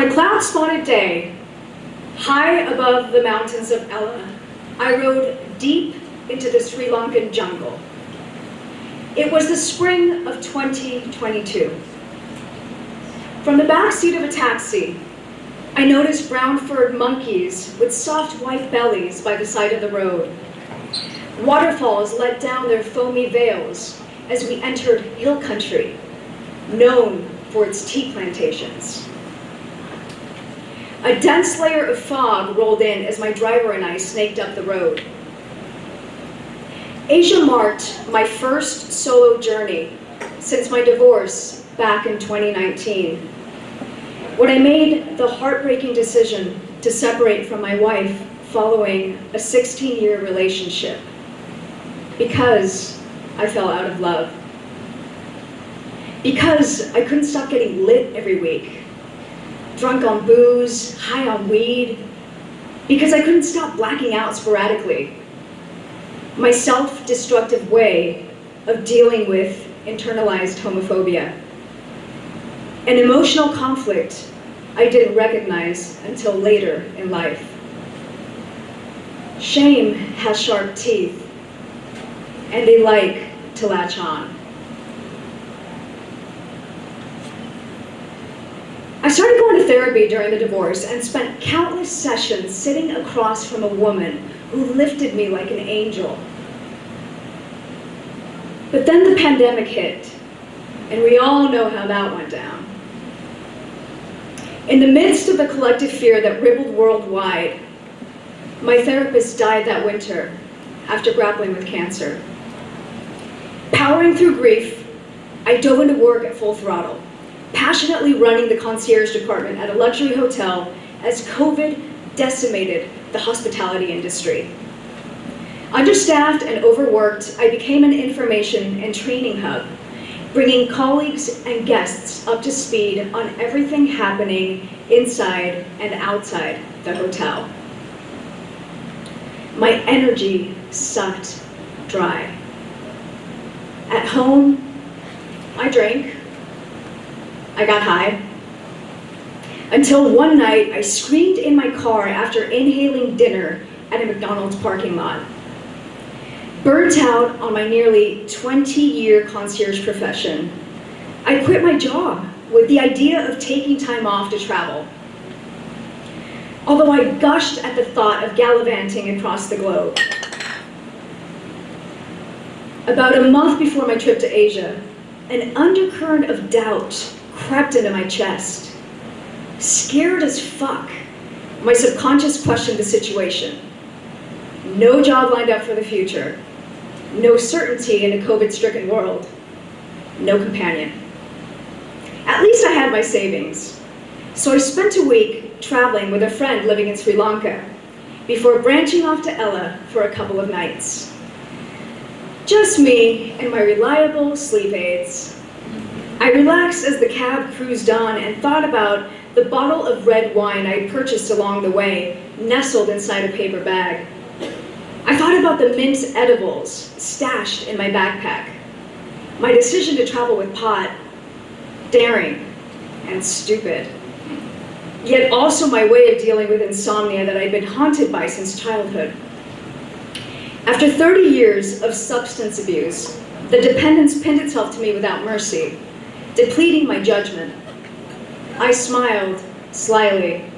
a cloud-spotted day, high above the mountains of Ella, I rode deep into the Sri Lankan jungle. It was the spring of 2022. From the back seat of a taxi, I noticed brown-furred monkeys with soft white bellies by the side of the road. Waterfalls let down their foamy veils as we entered hill country, known for its tea plantations. A dense layer of fog rolled in as my driver and I snaked up the road. Asia marked my first solo journey since my divorce back in 2019, when I made the heartbreaking decision to separate from my wife following a 16-year relationship because I fell out of love. Because I couldn't stop getting lit every week, drunk on booze, high on weed, because I couldn't stop blacking out sporadically. My self-destructive way of dealing with internalized homophobia. An emotional conflict I didn't recognize until later in life. Shame has sharp teeth, and they like to latch on. I started going to therapy during the divorce and spent countless sessions sitting across from a woman who lifted me like an angel. But then the pandemic hit, and we all know how that went down. In the midst of the collective fear that rippled worldwide, my therapist died that winter after grappling with cancer. Powering through grief, I dove into work at full throttle, passionately running the concierge department at a luxury hotel as COVID decimated the hospitality industry. Understaffed and overworked, I became an information and training hub, bringing colleagues and guests up to speed on everything happening inside and outside the hotel. My energy sucked dry. At home, I drank, I got high, until one night I screamed in my car after inhaling dinner at a McDonald's parking lot. Burnt out on my nearly 20-year concierge profession, I quit my job with the idea of taking time off to travel. Although I gushed at the thought of gallivanting across the globe. About a month before my trip to Asia, an undercurrent of doubt crept into my chest. Scared as fuck, my subconscious questioned the situation. No job lined up for the future. No certainty in a COVID-stricken world. No companion. At least I had my savings. So I spent a week traveling with a friend living in Sri Lanka before branching off to Ella for a couple of nights. Just me and my reliable sleep aids. I relaxed as the cab cruised on and thought about the bottle of red wine I purchased along the way, nestled inside a paper bag. I thought about the mint edibles stashed in my backpack. My decision to travel with pot, daring and stupid. Yet also my way of dealing with insomnia that I'd been haunted by since childhood. After 30 years of substance abuse, the dependence pinned itself to me without mercy, depleting my judgment. I smiled slyly,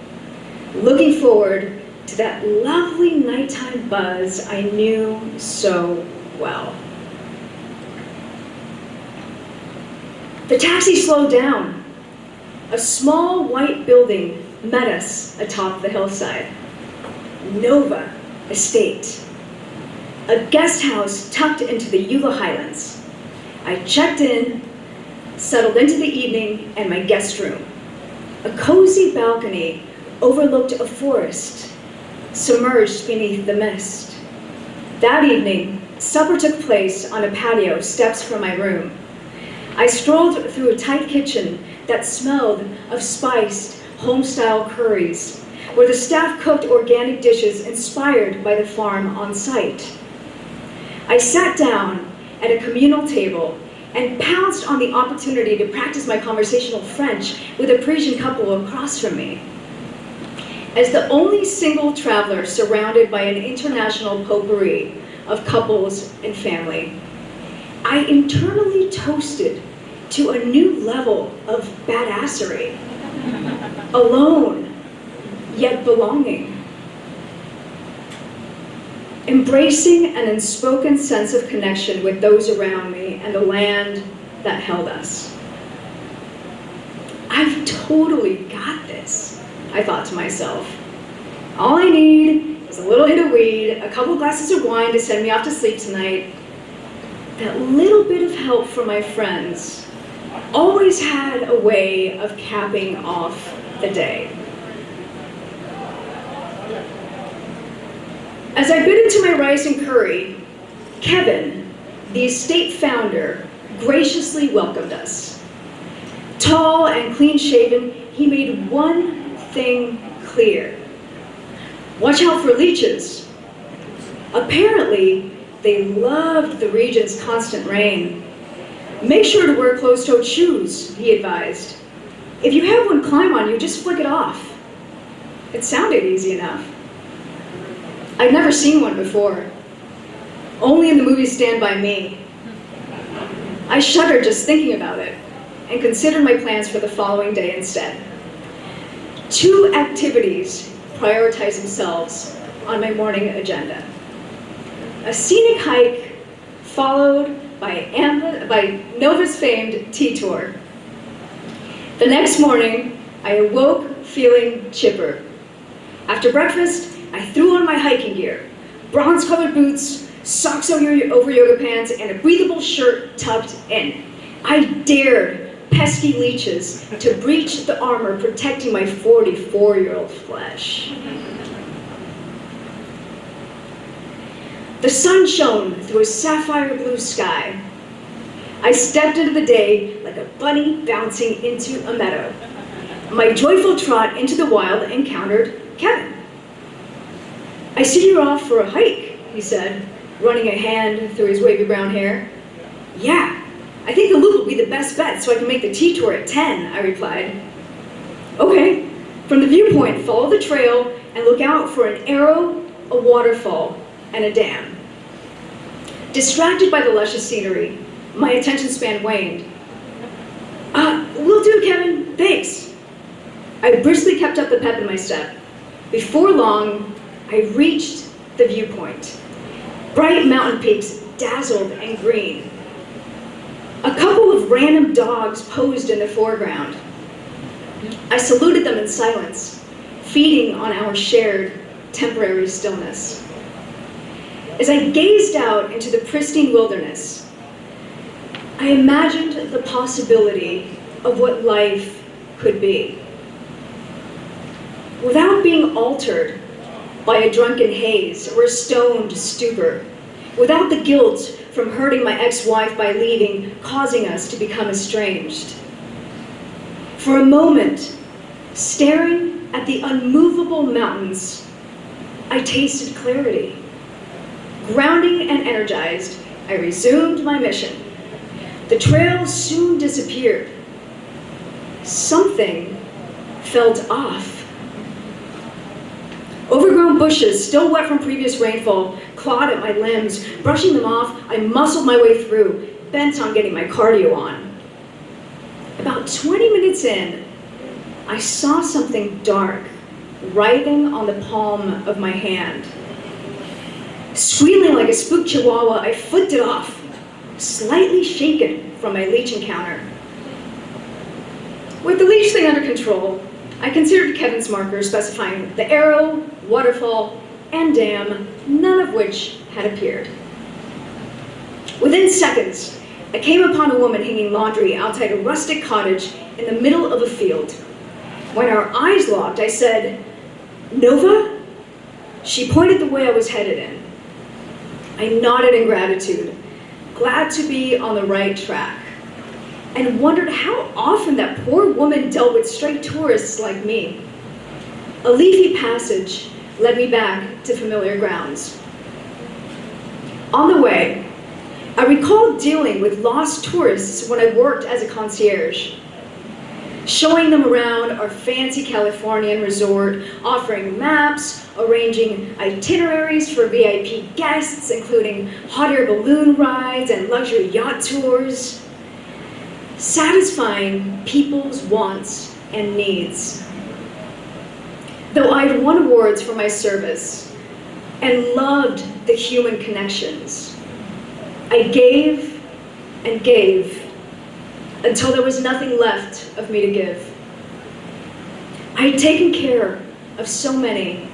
looking forward to that lovely nighttime buzz I knew so well. The taxi slowed down. A small white building met us atop the hillside. Nova Estate. A guest house tucked into the Yuba Highlands. I checked in, settled into the evening and my guest room. A cozy balcony overlooked a forest, submerged beneath the mist. That evening, supper took place on a patio steps from my room. I strolled through a tight kitchen that smelled of spiced, home-style curries, where the staff cooked organic dishes inspired by the farm on site. I sat down at a communal table and pounced on the opportunity to practice my conversational French with a Parisian couple across from me. As the only single traveler surrounded by an international potpourri of couples and family, I internally toasted to a new level of badassery. Alone, yet belonging. Embracing an unspoken sense of connection with those around me and the land that held us. I've totally got this, I thought to myself. All I need is a little hit of weed, a couple glasses of wine to send me off to sleep tonight. That little bit of help from my friends always had a way of capping off the day. As I bit into my rice and curry, Kevin, the estate founder, graciously welcomed us. Tall and clean-shaven, he made one thing clear. Watch out for leeches. Apparently, they loved the region's constant rain. Make sure to wear closed-toed shoes, he advised. If you have one climb on you, just flick it off. It sounded easy enough. I'd never seen one before. Only in the movie Stand By Me. I shuddered just thinking about it and considered my plans for the following day instead. 2 activities prioritized themselves on my morning agenda. A scenic hike followed by Nova's famed tea tour. The next morning, I awoke feeling chipper. After breakfast, I threw on my hiking gear, bronze-colored boots, socks over yoga pants, and a breathable shirt tucked in. I dared pesky leeches to breach the armor protecting my 44-year-old flesh. The sun shone through a sapphire blue sky. I stepped into the day like a bunny bouncing into a meadow. My joyful trot into the wild encountered Kevin. I see you're off for a hike, he said, running a hand through his wavy brown hair. Yeah, I think the loop will be the best bet so I can make the tea tour at 10, I replied. Okay, from the viewpoint, follow the trail and look out for an arrow, a waterfall, and a dam. Distracted by the luscious scenery, my attention span waned. Will do, Kevin, thanks. I briskly kept up the pep in my step. Before long, I reached the viewpoint. Bright mountain peaks dazzled and green. A couple of random dogs posed in the foreground. I saluted them in silence, feeding on our shared temporary stillness. As I gazed out into the pristine wilderness, I imagined the possibility of what life could be. Without being altered by a drunken haze or a stoned stupor, without the guilt from hurting my ex-wife by leaving, causing us to become estranged. For a moment, staring at the unmovable mountains, I tasted clarity. Grounding and energized, I resumed my mission. The trail soon disappeared. Something felt off. Overgrown bushes, still wet from previous rainfall, clawed at my limbs. Brushing them off, I muscled my way through, bent on getting my cardio on. About 20 minutes in, I saw something dark writhing on the palm of my hand. Squealing like a spooked chihuahua, I flicked it off, slightly shaken from my leech encounter. With the leech thing under control, I considered Kevin's marker specifying the arrow, waterfall, and dam, none of which had appeared. Within seconds, I came upon a woman hanging laundry outside a rustic cottage in the middle of a field. When our eyes locked, I said, "Nova?" She pointed the way I was headed in. I nodded in gratitude, glad to be on the right track, and wondered how often that poor woman dealt with stray tourists like me. A leafy passage led me back to familiar grounds. On the way, I recall dealing with lost tourists when I worked as a concierge, showing them around our fancy Californian resort, offering maps, arranging itineraries for VIP guests, including hot air balloon rides and luxury yacht tours, satisfying people's wants and needs. Though I'd won awards for my service and loved the human connections, I gave and gave until there was nothing left of me to give. I had taken care of so many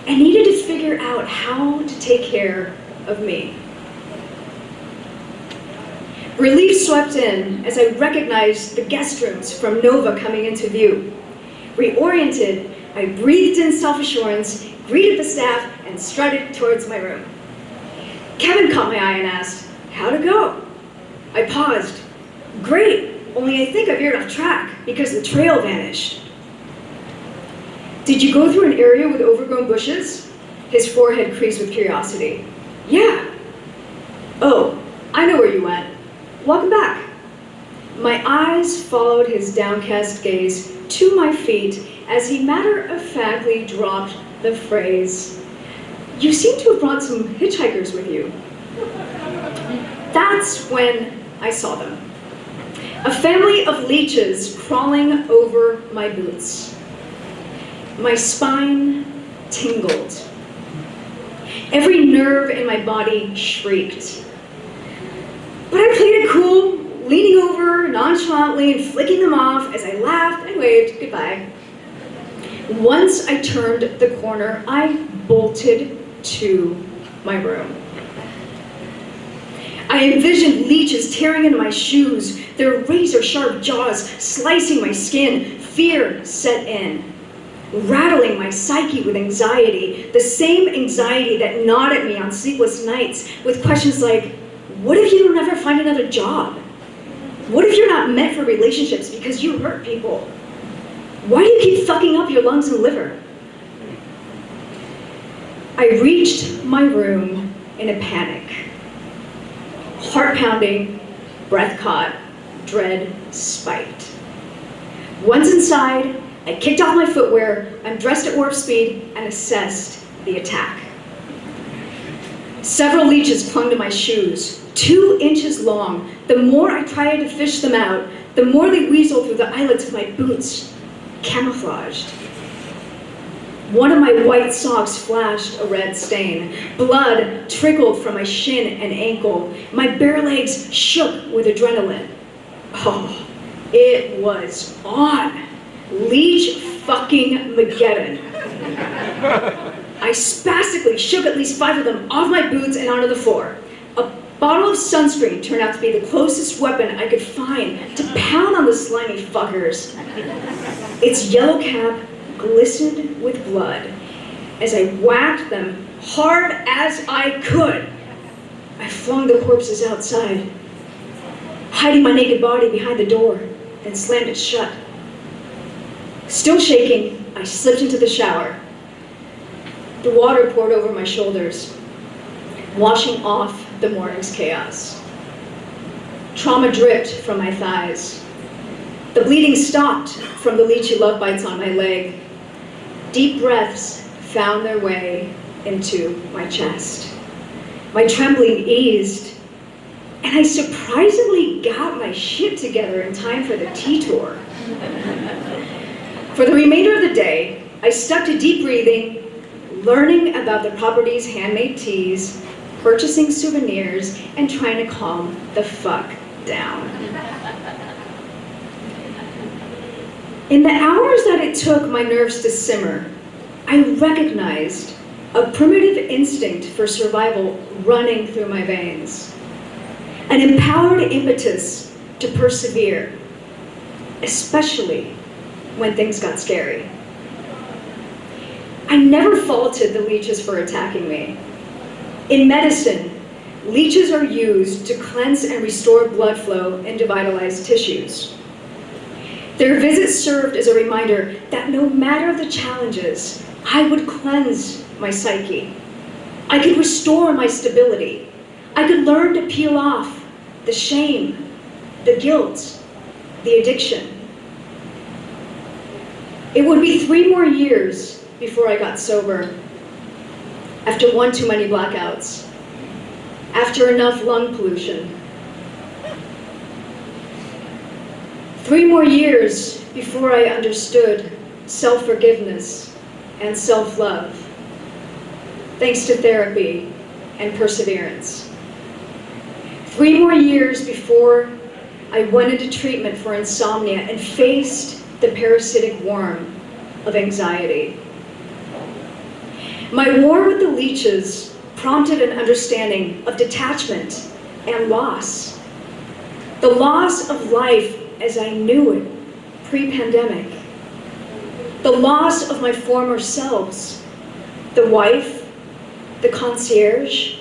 and needed to figure out how to take care of me. Relief swept in as I recognized the guest rooms from Nova coming into view. Reoriented, I breathed in self-assurance, greeted the staff, and strutted towards my room. Kevin caught my eye and asked, "How'd it go?" I paused. "Great, only I think I veered off track because the trail vanished." "Did you go through an area with overgrown bushes?" His forehead creased with curiosity. "Yeah." "Oh, I know where you went. Welcome back." My eyes followed his downcast gaze to my feet as he matter-of-factly dropped the phrase, "You seem to have brought some hitchhikers with you." That's when I saw them. A family of leeches crawling over my boots. My spine tingled. Every nerve in my body shrieked. But I played it cool, leaning over nonchalantly and flicking them off as I laughed and waved goodbye. Once I turned the corner, I bolted to my room. I envisioned leeches tearing into my shoes, their razor-sharp jaws slicing my skin. Fear set in, rattling my psyche with anxiety, the same anxiety that gnawed at me on sleepless nights with questions like, what if you don't ever find another job? What if you're not meant for relationships because you hurt people? Why do you keep fucking up your lungs and liver? I reached my room in a panic. Heart pounding, breath caught, dread spiked. Once inside, I kicked off my footwear, undressed at warp speed, and assessed the attack. Several leeches clung to my shoes, 2 inches long. The more I tried to fish them out, the more they weaseled through the eyelets of my boots, camouflaged. One of my white socks flashed a red stain. Blood trickled from my shin and ankle. My bare legs shook with adrenaline. Oh, it was on. Leech fucking Mageddon. I spastically shook at least 5 of them off my boots and onto the floor. A bottle of sunscreen turned out to be the closest weapon I could find to pound on the slimy fuckers. Its yellow cap glistened with blood as I whacked them hard as I could. I flung the corpses outside, hiding my naked body behind the door, then slammed it shut. Still shaking, I slipped into the shower. The water poured over my shoulders, washing off the morning's chaos. Trauma dripped from my thighs. The bleeding stopped from the leechy love bites on my leg. Deep breaths found their way into my chest. My trembling eased, and I surprisingly got my shit together in time for the tea tour. For the remainder of the day, I stuck to deep breathing, learning about the property's handmade teas, purchasing souvenirs, and trying to calm the fuck down. In the hours that it took my nerves to simmer, I recognized a primitive instinct for survival running through my veins. An empowered impetus to persevere, especially when things got scary. I never faulted the leeches for attacking me. In medicine, leeches are used to cleanse and restore blood flow and devitalize tissues. Their visit served as a reminder that no matter the challenges, I would cleanse my psyche. I could restore my stability. I could learn to peel off the shame, the guilt, the addiction. It would be 3 more years before I got sober, after one too many blackouts, after enough lung pollution. 3 more years before I understood self-forgiveness and self-love, thanks to therapy and perseverance. 3 more years before I went into treatment for insomnia and faced the parasitic worm of anxiety. My war with the leeches prompted an understanding of detachment and loss. The loss of life as I knew it pre-pandemic. The loss of my former selves, the wife, the concierge,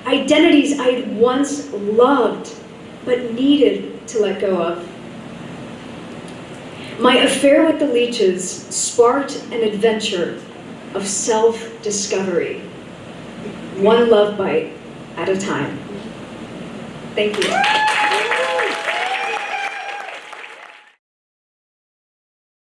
identities I had once loved but needed to let go of. My affair with the leeches sparked an adventure of self-discovery, one love bite at a time. Thank you.